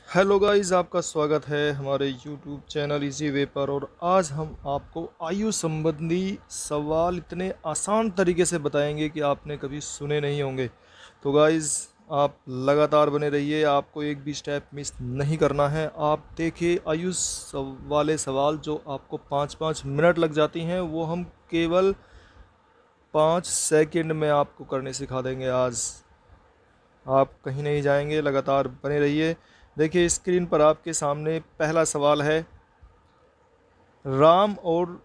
Hello guys, आपका स्वागत है हमारे यूट्यूब चैनल इजी वे पर। और आज हम आपको आयु संबंधी सवाल इतने आसान तरीके से बताएंगे कि आपने कभी सुने नहीं होंगे। तो गाइस, आप लगातार बने रहिए, आपको एक भी स्टेप मिस नहीं करना है। आप देखिए, वाले सवाल जो आपको 5-5 मिनट लग जाती हैं, वो हम केवल 5 सेकंड में आपको करने सिखा देंगे आज। आप कहीं नहीं जाएंगे, लगातार बने रहिए। देखिए, स्क्रीन पर आपके सामने पहला सवाल है। राम और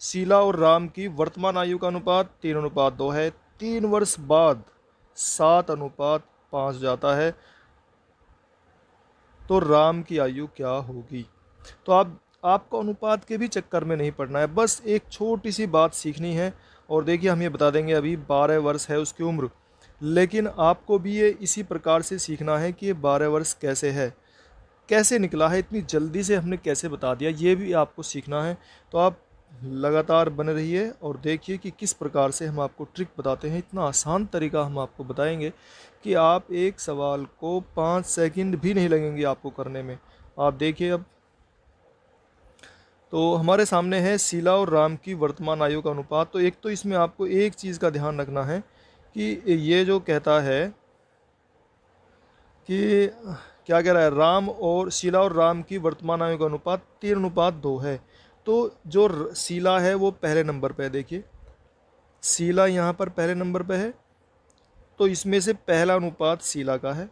शीला और राम की वर्तमान आयु का अनुपात 3:2 है। 3 वर्ष बाद 7:5 जाता है, तो राम की आयु क्या होगी? तो आपको अनुपात के भी चक्कर में नहीं पड़ना है, बस एक छोटी सी बात सीखनी है। और देखिए, हम ये बता देंगे, अभी 12 वर्ष है उसकी उम्र, लेकिन आपको भी ये इसी प्रकार से सीखना है कि ये 12 वर्ष कैसे है, कैसे निकला है, इतनी जल्दी से हमने कैसे बता दिया, ये भी आपको सीखना है। तो आप लगातार बने रहिए और देखिए कि किस प्रकार से हम आपको ट्रिक बताते हैं। इतना आसान तरीका हम आपको बताएंगे कि आप एक सवाल को 5 सेकंड भी नहीं लगेंगे आपको करने में। आप देखिए अब। तो हमारे सामने है शीला और राम की वर्तमान आयु का अनुपात। तो एक तो इसमें आपको एक चीज़ का ध्यान रखना है कि ये जो कहता है कि क्या कह रहा है, राम और शीला और राम की वर्तमान आयु का अनुपात 3:2 है। तो जो शीला है वो पहले नंबर पे है। देखिए, शीला यहाँ पर पहले नंबर पे है, तो इसमें से पहला अनुपात शीला का है।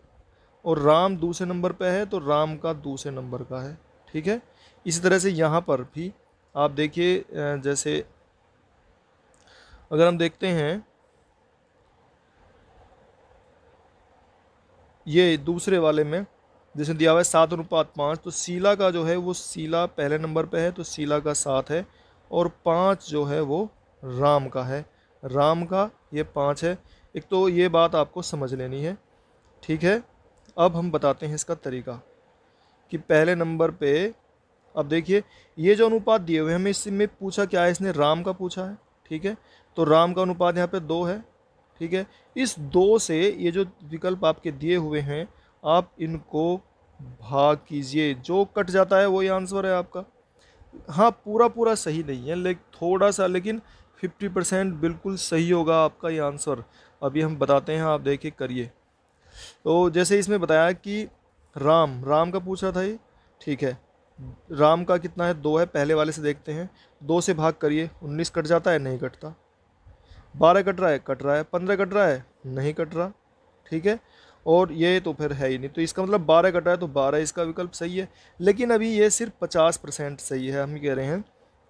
और राम दूसरे नंबर पे है, तो राम का दूसरे नंबर का है। ठीक है। इसी तरह से यहाँ पर भी आप देखिए, जैसे अगर हम देखते हैं ये दूसरे वाले में, जैसे दिया हुआ है 7:5, तो शीला का जो है वो शीला पहले नंबर पे है, तो शीला का 7 है। और 5 जो है वो राम का है, राम का ये 5 है। एक तो ये बात आपको समझ लेनी है। ठीक है। अब हम बताते हैं इसका तरीका कि पहले नंबर पे, अब देखिए, ये जो अनुपात दिए हुए हैं, हमें इसमें पूछा क्या है, इसने राम का पूछा है। ठीक है। तो राम का अनुपात यहाँ पे 2 है। ठीक है। इस 2 से ये जो विकल्प आपके दिए हुए हैं, आप इनको भाग कीजिए, जो कट जाता है वही आंसर है आपका। हाँ, पूरा पूरा सही नहीं है, लेकिन थोड़ा सा, लेकिन 50% बिल्कुल सही होगा आपका ये आंसर। अभी हम बताते हैं, आप देखिए, करिए। तो जैसे इसमें बताया कि राम राम का पूछ रहा था ये। ठीक है। राम का कितना है, 2 है, पहले वाले से देखते हैं। 2 से भाग करिए, 19 कट जाता है, नहीं कटता। 12 कट रहा है, कट रहा है। 15 कट रहा है, नहीं कट रहा। ठीक है। और ये तो फिर है ही नहीं, तो इसका मतलब 12 कट रहा है, तो 12 इसका विकल्प सही है। लेकिन अभी ये सिर्फ 50% सही है। हम कह रहे हैं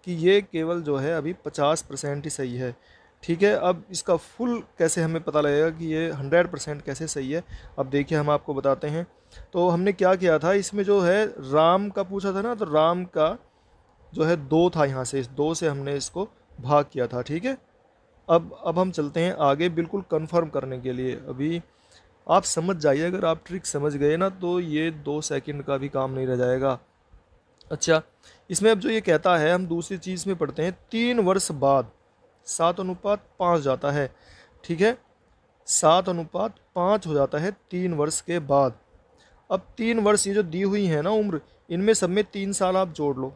कि ये केवल जो है अभी 50% ही सही है। ठीक है। अब इसका फुल कैसे हमें पता लगेगा कि ये 100% कैसे सही है, अब देखिए हम आपको बताते हैं। तो हमने क्या किया था, इसमें जो है राम का पूछा था ना, तो राम का जो है 2 था, यहाँ से इस 2 से हमने इसको भाग किया था। ठीक है। अब हम चलते हैं आगे, बिल्कुल कंफर्म करने के लिए। अभी आप समझ जाइए, अगर आप ट्रिक समझ गए ना, तो ये 2 सेकंड का भी काम नहीं रह जाएगा। अच्छा, इसमें अब जो ये कहता है, हम दूसरी चीज़ में पढ़ते हैं। 3 वर्ष बाद 7:5 जाता है। ठीक है। 7:5 हो जाता है 3 वर्ष के बाद। अब 3 वर्ष ये जो दी हुई है ना उम्र, इनमें सब में 3 साल आप जोड़ लो।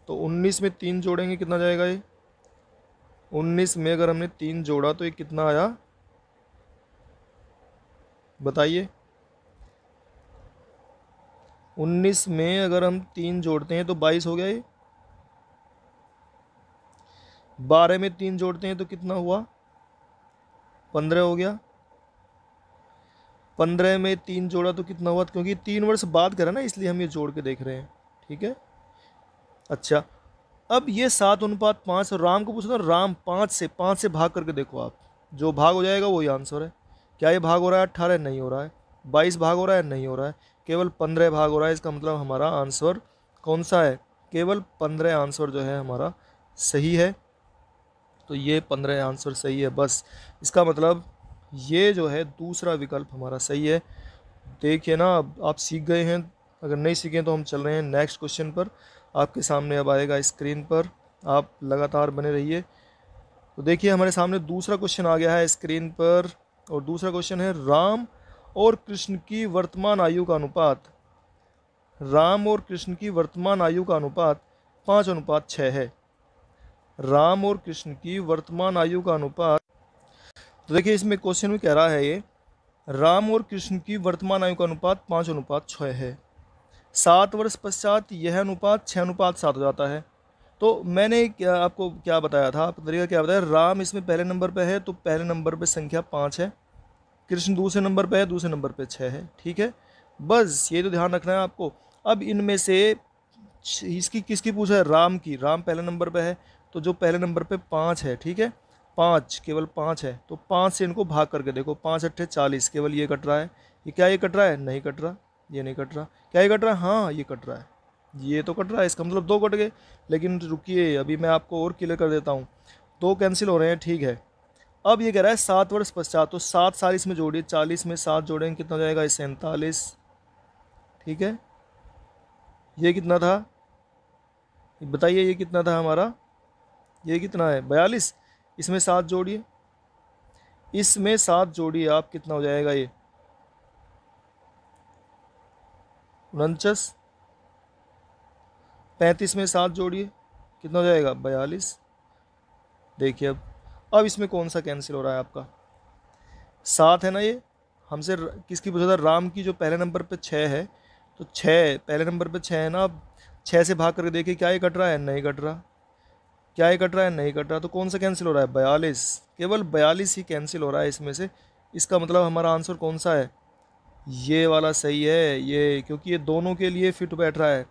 तो 19 में 3 जोड़ेंगे, कितना जाएगा ये? 19 में अगर हमने 3 जोड़ा तो ये कितना आया, बताइए। 19 में अगर हम 3 जोड़ते हैं तो 22 हो गया ये। 12 में 3 जोड़ते हैं तो कितना हुआ? 15 हो गया। 15 में 3 जोड़ा तो कितना हुआ? क्योंकि 3 वर्ष बाद करा ना, इसलिए हम ये जोड़ के देख रहे हैं। ठीक है। अच्छा, अब ये 7:5 और राम को पूछो ना, राम 5 से भाग करके देखो आप, जो भाग हो जाएगा वही आंसर है। क्या ये भाग हो रहा है 18? नहीं हो रहा है। 22 भाग हो रहा है? नहीं हो रहा है। केवल 15 भाग हो रहा है। इसका मतलब हमारा आंसर कौन सा है? केवल 15 आंसर जो है हमारा सही है। तो ये 15 आंसर सही है, बस। इसका मतलब ये जो है दूसरा विकल्प हमारा सही है। देखिए ना, अब आप सीख गए हैं। अगर नहीं सीखे तो हम चल रहे हैं नेक्स्ट क्वेश्चन पर। आपके सामने अब आएगा स्क्रीन पर, आप लगातार बने रहिए। तो देखिए, हमारे सामने दूसरा क्वेश्चन आ गया है स्क्रीन पर। और दूसरा क्वेश्चन है, राम और कृष्ण की वर्तमान आयु का अनुपात राम और कृष्ण की वर्तमान आयु का अनुपात 5:6 है। राम और कृष्ण की वर्तमान आयु का अनुपात, तो देखिए इसमें क्वेश्चन में कह रहा है ये, राम और कृष्ण की वर्तमान आयु का अनुपात 5:6 है। 7 वर्ष पश्चात यह अनुपात 6:7 हो जाता है। तो मैंने आपको क्या बताया था, आपको तरीका क्या बताया, राम इसमें पहले नंबर पे है तो पहले नंबर पे संख्या 5 है, कृष्ण दूसरे नंबर पे है, दूसरे नंबर पे 6 है। ठीक है, बस ये तो ध्यान रखना है आपको। अब इनमें से इसकी किसकी पूछा है, राम की। राम पहले नंबर पे है तो जो पहले नंबर पे 5 है, ठीक है, 5 केवल 5 है, तो 5 से इनको भाग करके देखो, 5 अट्ठे 40, केवल ये कट रहा है। ये क्या ये कट रहा है, नहीं कट रहा, ये नहीं कट रहा। क्या ये कट रहा है, हाँ ये कट रहा है, ये तो कट रहा है, इसका मतलब 2 कट गए। लेकिन रुकिए, अभी मैं आपको और क्लियर कर देता हूँ। 2 कैंसिल हो रहे हैं, ठीक है। अब ये कह रहा है 7 वर्ष पश्चात, तो 7 साल इसमें जोड़िए, 40 में 7 जोड़ेंगे कितना हो जाएगा, 47। ठीक है, ये कितना था बताइए, ये कितना था हमारा, ये कितना है 42। इसमें 7 जोड़िए, इसमें 7 जोड़िए आप, कितना हो जाएगा ये 49। 35 में 7 जोड़िए, कितना हो जाएगा 42। देखिए अब इसमें कौन सा कैंसिल हो रहा है आपका, 7 है ना ये। हमसे किसकी पूछा था, राम की, जो पहले नंबर पे 6 है, तो 6 पहले नंबर पे 6 है ना। अब 6 से भाग करके देखिए, क्या ये कट रहा है, नहीं कट रहा। क्या ये कट रहा है, नहीं कट रहा, तो कौन सा कैंसिल हो रहा है, 42। केवल 42 ही कैंसिल हो रहा है इसमें से। इसका मतलब हमारा आंसर कौन सा है, ये वाला सही है ये, क्योंकि ये दोनों के लिए फिट बैठ रहा है,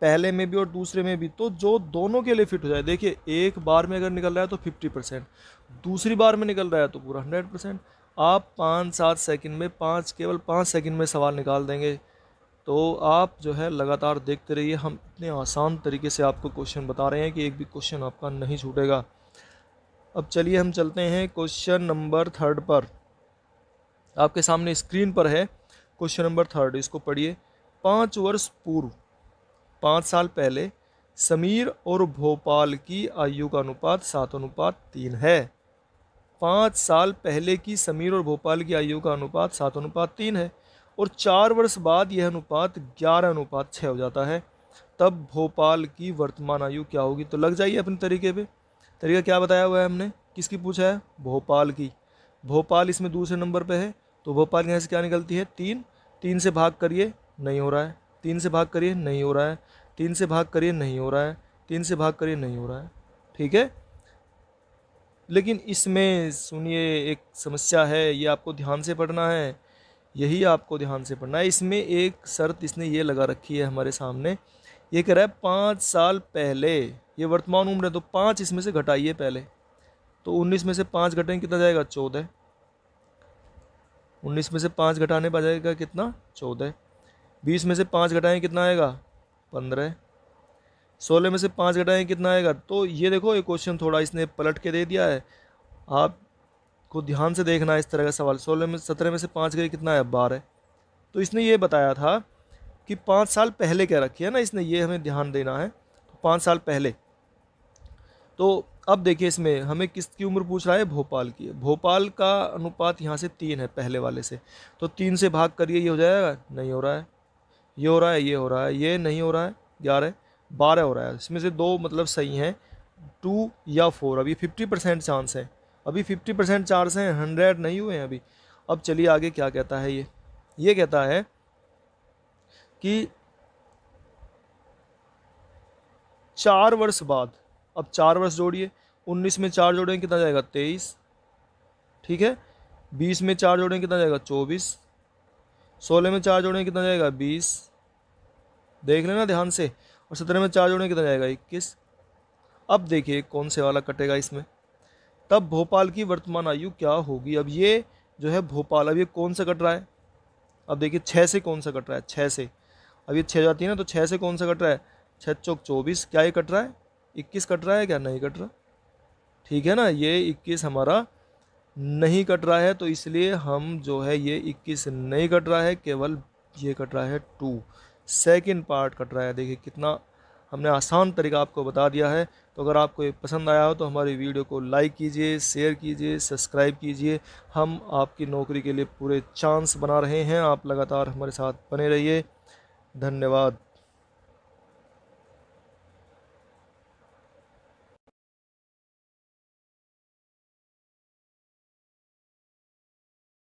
पहले में भी और दूसरे में भी। तो जो दोनों के लिए फिट हो जाए, देखिए एक बार में अगर निकल रहा है तो 50%, दूसरी बार में निकल रहा है तो पूरा 100%। आप 5-7 सेकंड में, केवल 5 सेकंड में सवाल निकाल देंगे। तो आप जो है लगातार देखते रहिए, हम इतने आसान तरीके से आपको क्वेश्चन बता रहे हैं कि एक भी क्वेश्चन आपका नहीं छूटेगा। अब चलिए हम चलते हैं क्वेश्चन नंबर 3 पर। आपके सामने स्क्रीन पर है क्वेश्चन नंबर 3, इसको पढ़िए। 5 वर्ष पूर्व, 5 साल पहले समीर और भोपाल की आयु का अनुपात 7:3 है। 5 साल पहले की समीर और भोपाल की आयु का अनुपात 7:3 है, और 4 वर्ष बाद यह अनुपात 11:6 हो जाता है। तब भोपाल की वर्तमान आयु क्या होगी। तो लग जाइए अपने तरीके पे। तरीका क्या बताया हुआ है हमने, किसकी पूछा है, भोपाल की। भोपाल इसमें दूसरे नंबर पे है, तो भोपाल यहाँ से क्या निकलती है, 3। 3 से भाग करिए, नहीं हो रहा है। 3 से भाग करिए, नहीं हो रहा है। 3 से भाग करिए, नहीं हो रहा है। 3 से भाग करिए, नहीं हो रहा है। ठीक है, लेकिन इसमें सुनिए एक समस्या है, ये आपको ध्यान से पढ़ना है, यही आपको ध्यान से पढ़ना है। इसमें एक शर्त इसने ये लगा रखी है हमारे सामने, ये कह रहा है 5 साल पहले, ये वर्तमान उम्र है, तो 5 इसमें से घटाइए पहले, तो 19 में से 5 घटाएंगे कितना जाएगा, 14। 19 में से 5 घटाने पर जाएगा कितना, 14। 20 में से 5 घटाएंगे कितना आएगा, 15। 16 में से 5 घटाएंगे कितना आएगा। तो ये देखो, ये क्वेश्चन थोड़ा इसने पलट के दे दिया है, आपको ध्यान से देखना है इस तरह का सवाल। 17 में से 5 गए कितना है, 12। तो इसने ये बताया था कि 5 साल पहले क्या रखी है ना इसने, ये हमें ध्यान देना है। तो 5 साल पहले, तो अब देखिए इसमें हमें किसकी उम्र पूछ रहा है, भोपाल की। भोपाल का अनुपात यहाँ से 3 है पहले वाले से, तो 3 से भाग करिए, ये हो जाएगा, नहीं हो रहा है। ये हो रहा है, ये हो रहा है, ये नहीं हो रहा है, 11। 12 हो रहा है, इसमें से 2 मतलब सही हैं, 2 या 4। अभी 50% चांस है, अभी 50% चांस हैं, 100 नहीं हुए हैं अभी। अब चलिए आगे क्या कहता है ये कहता है कि 4 वर्ष बाद, अब 4 वर्ष जोड़िए, 19 में 4 जोड़ेंगे कितना जाएगा, 23। ठीक है, 20 में 4 जोड़ेंगे कितना जाएगा, 24। 16 में 4 जोड़ेंगे कितना जाएगा, 20। देख लेना ध्यान से। और 17 में 4 जोड़ेंगे कितना जाएगा, 21। अब देखिए कौन से वाला कटेगा इसमें। तब भोपाल की वर्तमान आयु क्या होगी। अब ये जो है भोपाल, अब ये कौन सा कट रहा है, अब देखिए 6 से कौन सा कट रहा है, 6 से। अब ये 6 जाती है ना, तो 6 से कौन सा कट रहा है, 6 चौक 24। क्या ये कट रहा है, 21 कट रहा है क्या, नहीं कट रहा। ठीक है ना, ये 21 हमारा नहीं कट रहा है, तो इसलिए हम जो है ये 21 नहीं कट रहा है, केवल ये कट रहा है 2, सेकंड पार्ट कट रहा है। देखिए कितना हमने आसान तरीका आपको बता दिया है। तो अगर आपको ये पसंद आया हो तो हमारी वीडियो को लाइक कीजिए, शेयर कीजिए, सब्सक्राइब कीजिए। हम आपकी नौकरी के लिए पूरे चांस बना रहे हैं, आप लगातार हमारे साथ बने रहिए। धन्यवाद।